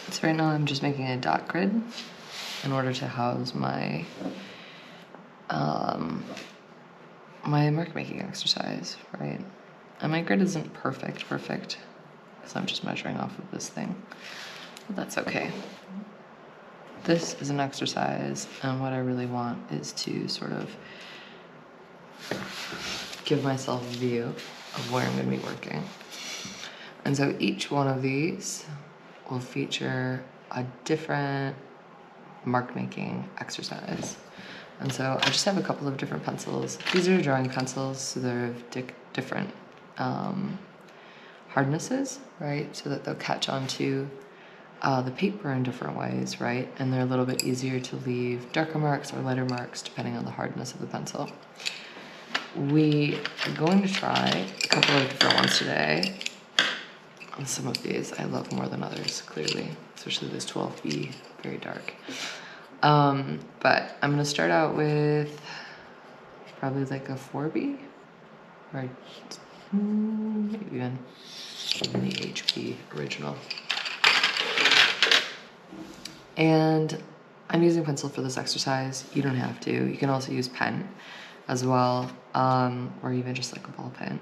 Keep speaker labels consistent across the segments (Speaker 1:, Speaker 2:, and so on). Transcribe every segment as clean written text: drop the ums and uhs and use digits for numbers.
Speaker 1: So right now I'm just making a dot grid in order to house my my mark making exercise, right? And my grid isn't perfect, because I'm just measuring off of this thing, but that's okay. This is an exercise, and what I really want is to sort of give myself a view of where I'm going to be working. And so each one of these will feature a different mark making exercise. And so I just have a couple of different pencils. These are drawing pencils, so they're of different hardnesses, right? So that they'll catch onto the paper in different ways, right? And they're a little bit easier to leave darker marks or lighter marks depending on the hardness of the pencil. We are going to try a couple of different ones today. And some of these I love more than others, clearly, especially this 12B, very dark. But I'm gonna start out with probably like a 4B, or maybe even the HB original. And I'm using pencil for this exercise. You don't have to. You can also use pen as well, or even just like a ball pen.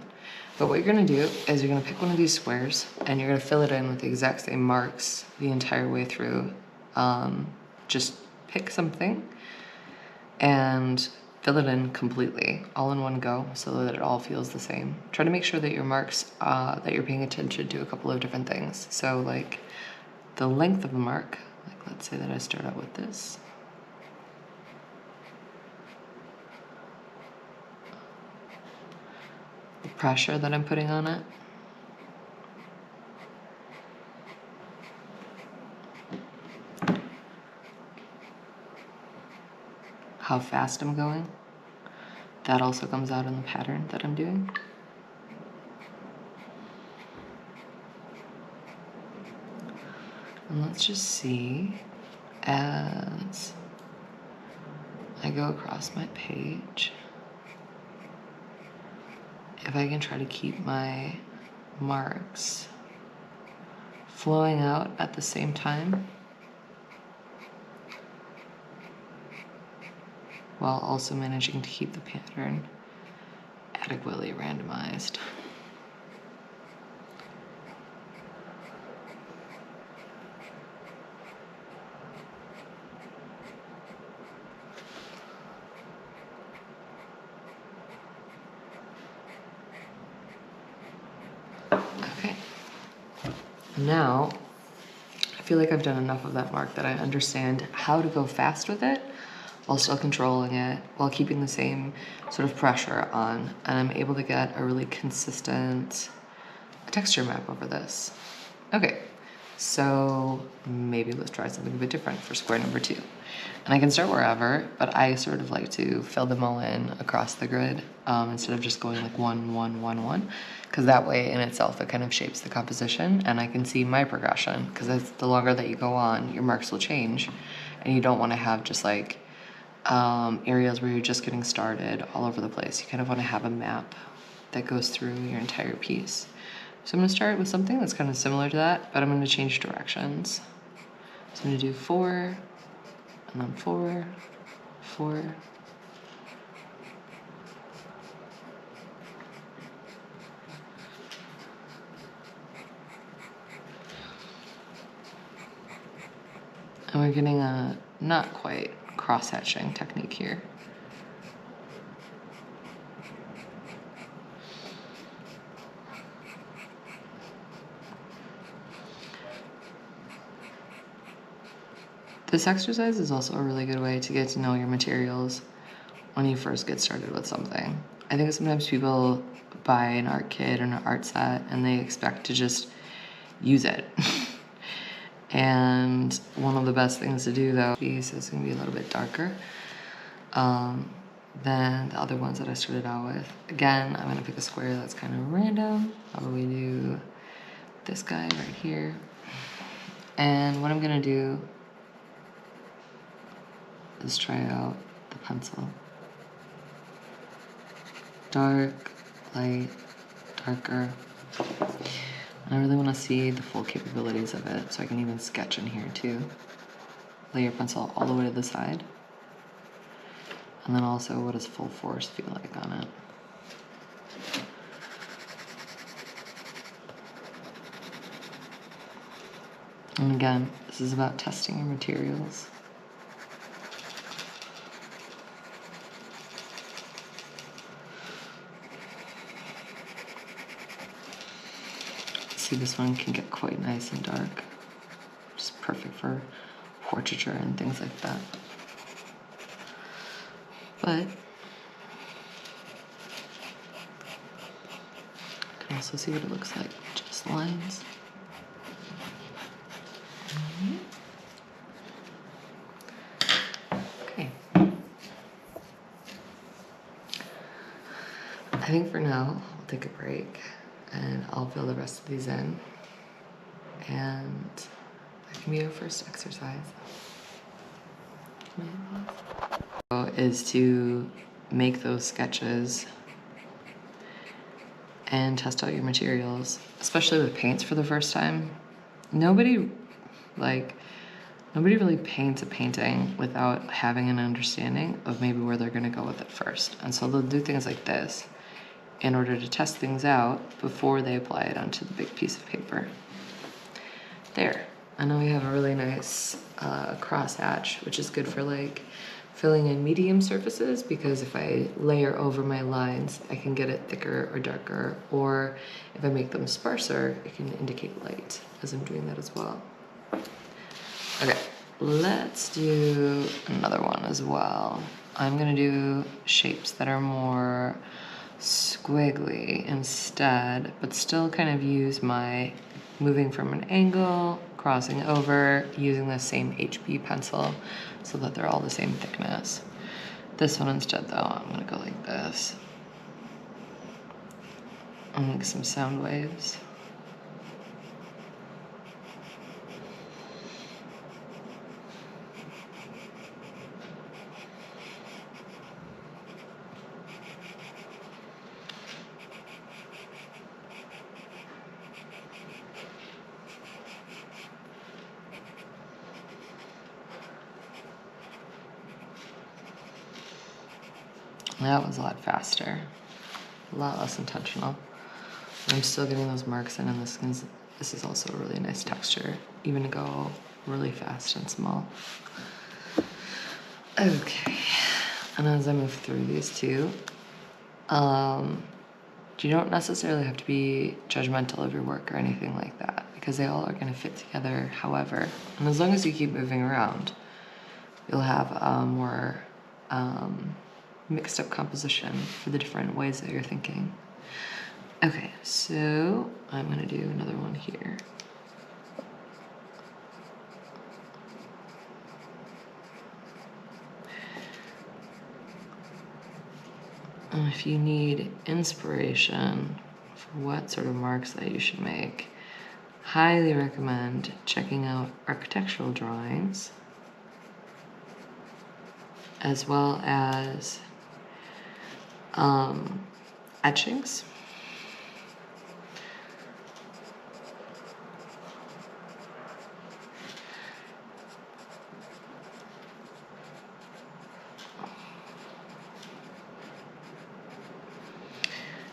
Speaker 1: But what you're gonna do is you're gonna pick one of these squares and you're gonna fill it in with the exact same marks the entire way through. Just pick something and fill it in completely, all in one go, so that it all feels the same. Try to make sure that your marks, that you're paying attention to a couple of different things. So like the length of the mark, like let's say that I start out with this. The pressure that I'm putting on it. How fast I'm going. That also comes out in the pattern that I'm doing. And let's just see, as I go across my page, if I can try to keep my marks flowing out at the same time, while also managing to keep the pattern adequately randomized. Okay. Now, I feel like I've done enough of that mark that I understand how to go fast with it while still controlling it, while keeping the same sort of pressure on, and I'm able to get a really consistent texture map over this. Okay, so maybe let's try something a bit different for square number 2. And I can start wherever, but I sort of like to fill them all in across the grid instead of just going like 1, 1, 1, 1, because that way in itself it kind of shapes the composition and I can see my progression, because the longer that you go on, your marks will change, and you don't want to have just like areas where you're just getting started all over the place. You kind of want to have a map that goes through your entire piece. So I'm going to start with something that's kind of similar to that, but I'm going to change directions. So I'm going to do 4, and then 4, 4. And we're getting a not quite cross-hatching technique here. This exercise is also a really good way to get to know your materials when you first get started with something. I think sometimes people buy an art kit or an art set and they expect to just use it. And one of the best things to do though, piece is gonna be a little bit darker than the other ones that I started out with. Again, I'm gonna pick a square that's kind of random. Probably do this guy right here. And what I'm gonna do is try out the pencil. Dark, light, darker. And I really want to see the full capabilities of it, so I can even sketch in here too. Lay your pencil all the way to the side. And then also, what does full force feel like on it? And again, this is about testing your materials. See, this one can get quite nice and dark. Just perfect for portraiture and things like that. But you can also see what it looks like, just lines. Okay. I think for now, I'll take a break and I'll fill the rest of these in. And that can be our first exercise. Is to make those sketches and test out your materials, especially with paints for the first time. Nobody really paints a painting without having an understanding of maybe where they're gonna go with it first. And so they'll do things like this in order to test things out before they apply it onto the big piece of paper. There, I know we have a really nice cross hatch, which is good for like filling in medium surfaces, because if I layer over my lines, I can get it thicker or darker, or if I make them sparser, it can indicate light, as I'm doing that as well. Okay, let's do another one as well. I'm gonna do shapes that are more squiggly instead, but still kind of use my moving from an angle, crossing over, using the same HB pencil so that they're all the same thickness. This one instead though, I'm gonna go like this. I'll make some sound waves. That was a lot faster, a lot less intentional. I'm still getting those marks in, and this is also a really nice texture, even to go really fast and small. Okay, and as I move through these two, you don't necessarily have to be judgmental of your work or anything like that, because they all are going to fit together however. And as long as you keep moving around, you'll have a more mixed up composition for the different ways that you're thinking. Okay, so I'm going to do another one here. If you need inspiration for what sort of marks that you should make, highly recommend checking out architectural drawings, as well as etchings.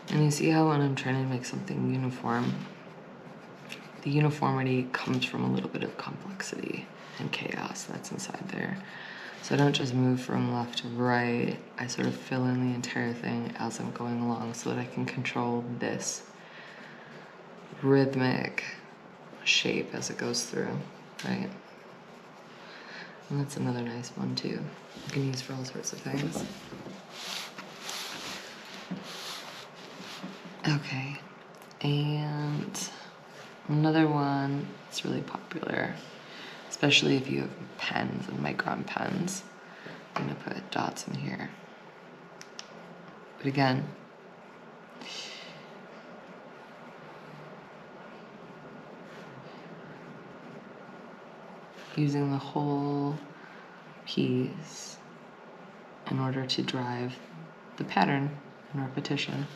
Speaker 1: And you see how when I'm trying to make something uniform, the uniformity comes from a little bit of complexity and chaos that's inside there. So I don't just move from left to right, I sort of fill in the entire thing as I'm going along so that I can control this rhythmic shape as it goes through, right? And that's another nice one too. You can use for all sorts of things. Okay, and another one that's really popular, especially if you have pens and micron pens. I'm gonna put dots in here. But again, using the whole piece in order to drive the pattern and repetition.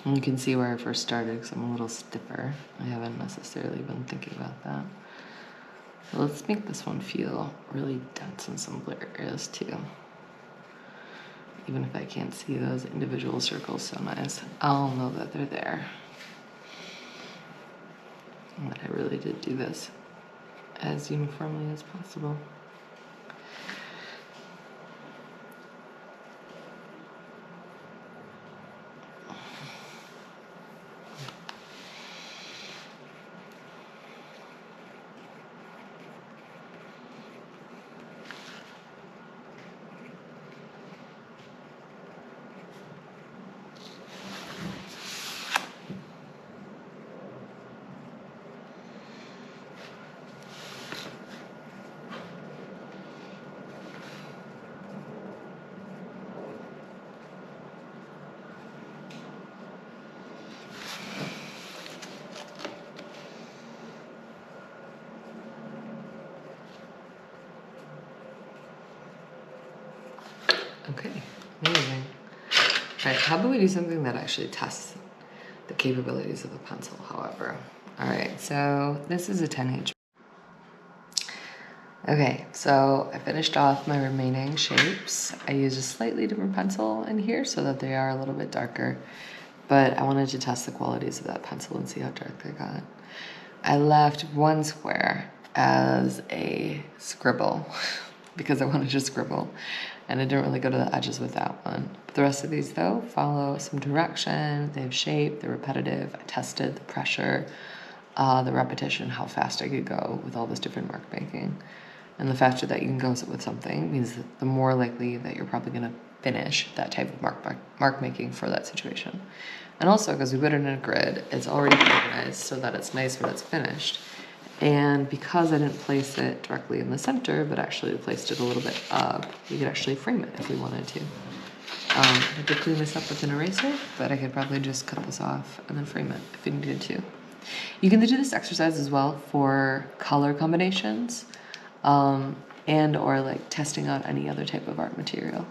Speaker 1: And you can see where I first started because I'm a little stiffer. I haven't necessarily been thinking about that. So let's make this one feel really dense in some areas too. Even if I can't see those individual circles so nice, I'll know that they're there. And that I really did do this as uniformly as possible. Okay, amazing. All right, how about we do something that actually tests the capabilities of the pencil, however. All right, so this is a 10H. Okay, so I finished off my remaining shapes. I used a slightly different pencil in here so that they are a little bit darker, but I wanted to test the qualities of that pencil and see how dark they got. I left one square as a scribble because I wanted to scribble, and I didn't really go to the edges with that one. But the rest of these though follow some direction, they have shape, they're repetitive. I tested the pressure, the repetition, how fast I could go with all this different mark making. And the faster that you can go with something means that the more likely that you're probably gonna finish that type of mark making for that situation. And also because we put it in a grid, it's already organized so that it's nice when it's finished. And because I didn't place it directly in the center, but actually placed it a little bit up, we could actually frame it if we wanted to. I had to clean this up with an eraser, but I could probably just cut this off and then frame it if we needed to. You can do this exercise as well for color combinations, and or like testing out any other type of art material.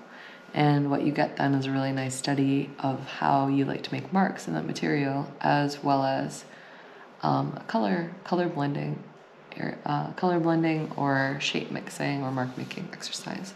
Speaker 1: And what you get then is a really nice study of how you like to make marks in that material, as well as color blending or shape mixing or mark making exercise.